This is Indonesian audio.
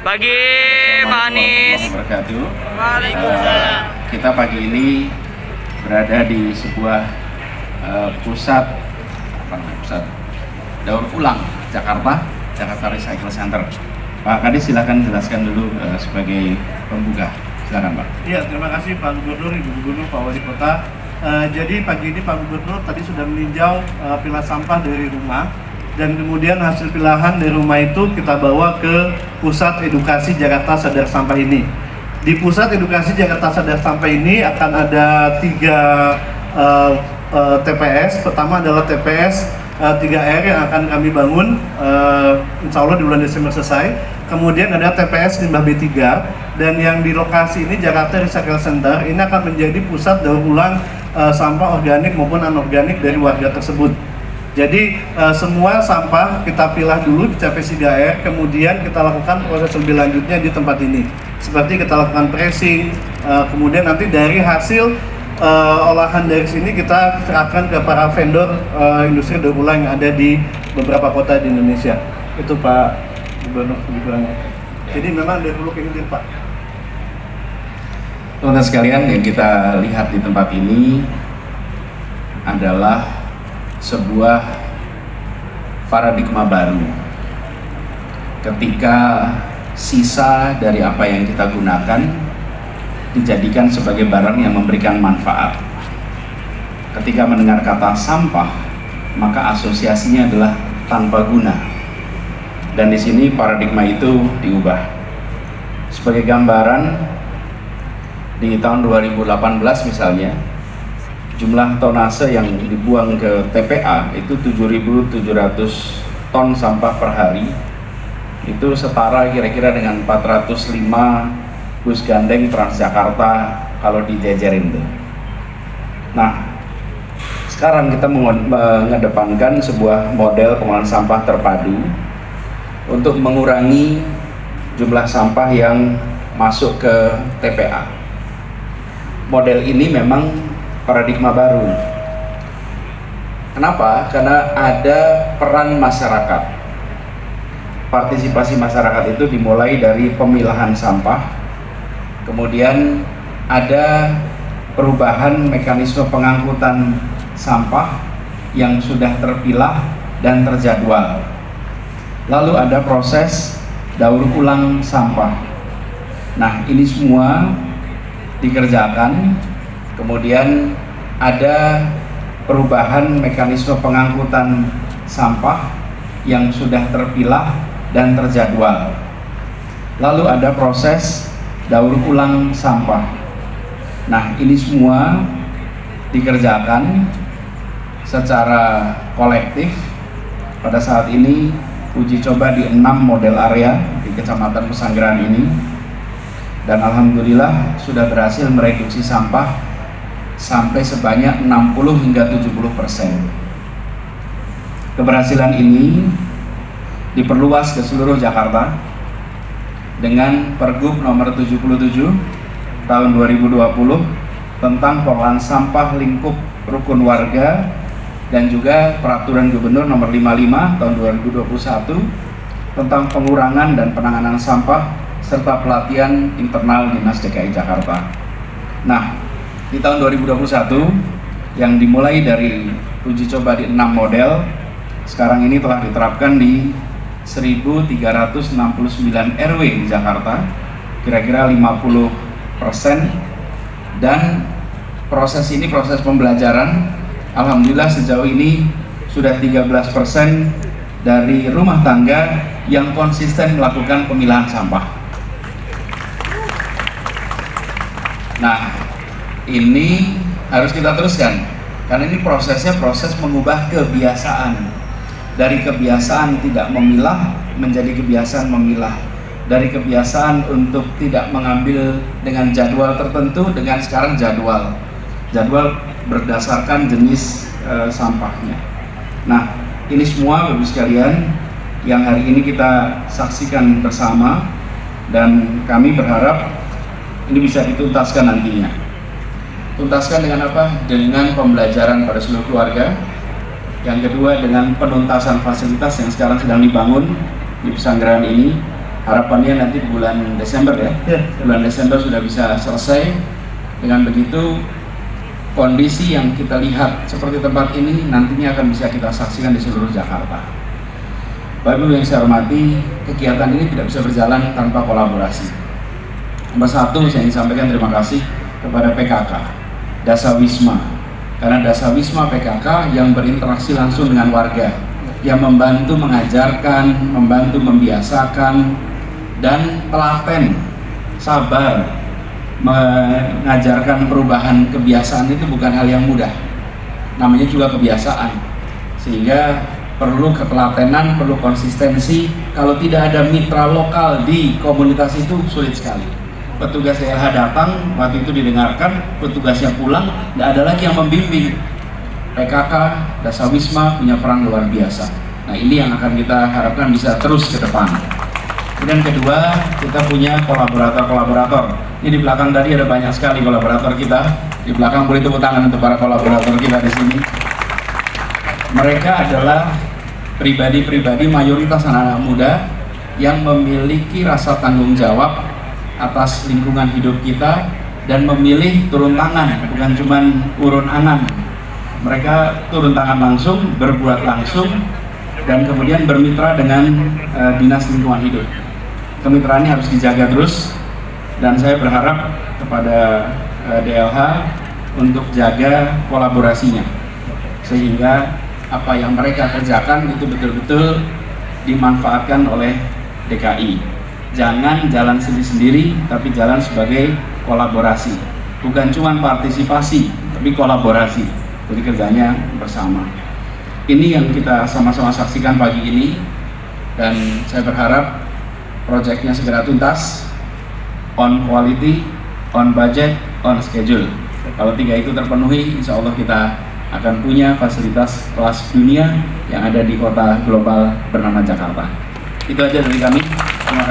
Pagi Pak Anies. Waalaikumsalam. Kita pagi ini berada di sebuah pusat daur ulang Jakarta Recycle Center. Pak Kadis, silakan jelaskan dulu sebagai pembuka. Silakan Pak. Iya, terima kasih Pak Gubernur, Ibu Gubernur, Pak Wali Kota. Jadi pagi ini Pak Gubernur tadi sudah meninjau pilah sampah dari rumah, dan kemudian hasil pilahan dari rumah itu kita bawa ke Pusat Edukasi Jakarta Sadar Sampah ini. Di Pusat Edukasi Jakarta Sadar Sampah ini akan ada 3 TPS. Pertama adalah TPS 3R yang akan kami bangun, insya Allah di bulan Desember selesai. Kemudian ada TPS Limbah B3, dan yang di lokasi ini Jakarta Recycle Center ini akan menjadi pusat daur ulang sampah organik maupun anorganik dari warga tersebut. Jadi semua sampah kita pilah dulu di TPS 3R, kemudian kita lakukan proses lebih lanjutnya di tempat ini. Seperti kita lakukan pressing, kemudian nanti dari hasil olahan dari sini kita serahkan ke para vendor industri daur ulang yang ada di beberapa kota di Indonesia. Itu Pak Gubernur lebih kurangnya. Jadi memang dari hulu ke hilir Pak. Teman-teman sekalian, yang kita lihat di tempat ini adalah sebuah paradigma baru ketika sisa dari apa yang kita gunakan dijadikan sebagai barang yang memberikan manfaat. Ketika mendengar kata sampah, maka asosiasinya adalah tanpa guna, dan di sini paradigma itu diubah. Sebagai gambaran, di tahun 2018 misalnya, jumlah tonase yang dibuang ke TPA itu 7.700 ton sampah per hari. Itu setara kira-kira dengan 405 bus gandeng Transjakarta kalau dijajarin tuh. Nah, sekarang kita mengedepankan sebuah model pengolahan sampah terpadu untuk mengurangi jumlah sampah yang masuk ke TPA. Model ini memang paradigma baru. Kenapa? Karena ada peran masyarakat. Partisipasi masyarakat itu dimulai dari pemilahan sampah, kemudian ada perubahan mekanisme pengangkutan sampah yang sudah terpilah dan terjadwal. Lalu ada proses daur ulang sampah. Nah, ini semua dikerjakan. Kemudian ada perubahan mekanisme pengangkutan sampah yang sudah terpilah dan terjadwal. Lalu ada proses daur ulang sampah. Nah, ini semua dikerjakan secara kolektif. Pada saat ini uji coba di 6 model area di Kecamatan Pesanggerahan ini, dan alhamdulillah sudah berhasil mereduksi sampah sampai sebanyak 60 hingga 70%. Keberhasilan ini diperluas ke seluruh Jakarta dengan Pergub nomor 77 tahun 2020 tentang pengolahan sampah lingkup rukun warga, dan juga Peraturan Gubernur nomor 55 tahun 2021 tentang pengurangan dan penanganan sampah serta pelatihan internal Dinas DKI Jakarta. Nah, di tahun 2021 yang dimulai dari uji coba di 6 model, sekarang ini telah diterapkan di 1.369 RW di Jakarta, kira-kira 50%, dan proses ini proses pembelajaran. Alhamdulillah sejauh ini sudah 13% dari rumah tangga yang konsisten melakukan pemilahan sampah. Nah, ini harus kita teruskan, karena ini prosesnya proses mengubah kebiasaan. Dari kebiasaan tidak memilah menjadi kebiasaan memilah. Dari kebiasaan untuk tidak mengambil dengan jadwal tertentu dengan sekarang jadwal berdasarkan jenis sampahnya. Nah, ini semua Bapak sekalian yang hari ini kita saksikan bersama, dan kami berharap ini bisa dituntaskan nantinya. Tuntaskan dengan apa? Dengan pembelajaran pada seluruh keluarga. Yang kedua dengan penuntasan fasilitas yang sekarang sedang dibangun di Pesanggerahan ini. harapannya nanti bulan Desember ya, bulan Desember sudah bisa selesai. Dengan begitu kondisi yang kita lihat seperti tempat ini nantinya akan bisa kita saksikan di seluruh Jakarta. Bapak Ibu yang saya hormati, kegiatan ini tidak bisa berjalan tanpa kolaborasi. Nomor satu, saya ingin sampaikan terima kasih kepada PKK, Dasawisma, karena Dasawisma PKK yang berinteraksi langsung dengan warga, yang membantu mengajarkan, membantu membiasakan, dan telaten, sabar, mengajarkan perubahan kebiasaan itu bukan hal yang mudah. Namanya juga kebiasaan, sehingga perlu ketelatenan, perlu konsistensi. Kalau tidak ada mitra lokal di komunitas itu sulit sekali. Petugas DLH datang, waktu itu didengarkan, petugasnya pulang, tidak ada lagi yang membimbing. PKK, Dasawisma punya peran luar biasa. Nah, ini yang akan kita harapkan bisa terus ke depan. Kemudian kedua, kita punya kolaborator-kolaborator. Ini di belakang tadi ada banyak sekali kolaborator kita. Di belakang boleh tepuk tangan untuk para kolaborator kita di sini. Mereka adalah pribadi-pribadi mayoritas anak-anak muda yang memiliki rasa tanggung jawab atas lingkungan hidup kita dan memilih turun tangan, bukan cuma urun angan. Mereka turun tangan langsung, berbuat langsung, dan kemudian bermitra dengan dinas lingkungan hidup. Kemitraan ini harus dijaga terus, dan saya berharap kepada DLH untuk jaga kolaborasinya, sehingga apa yang mereka kerjakan itu betul-betul dimanfaatkan oleh DKI. Jangan jalan sendiri-sendiri, tapi jalan sebagai kolaborasi. Bukan cuma partisipasi, tapi kolaborasi. Jadi kerjanya bersama. Ini yang kita sama-sama saksikan pagi ini, dan saya berharap proyeknya segera tuntas, on quality, on budget, on schedule. Kalau tiga itu terpenuhi, insya Allah kita akan punya fasilitas kelas dunia yang ada di kota global bernama Jakarta. Itu aja dari kami.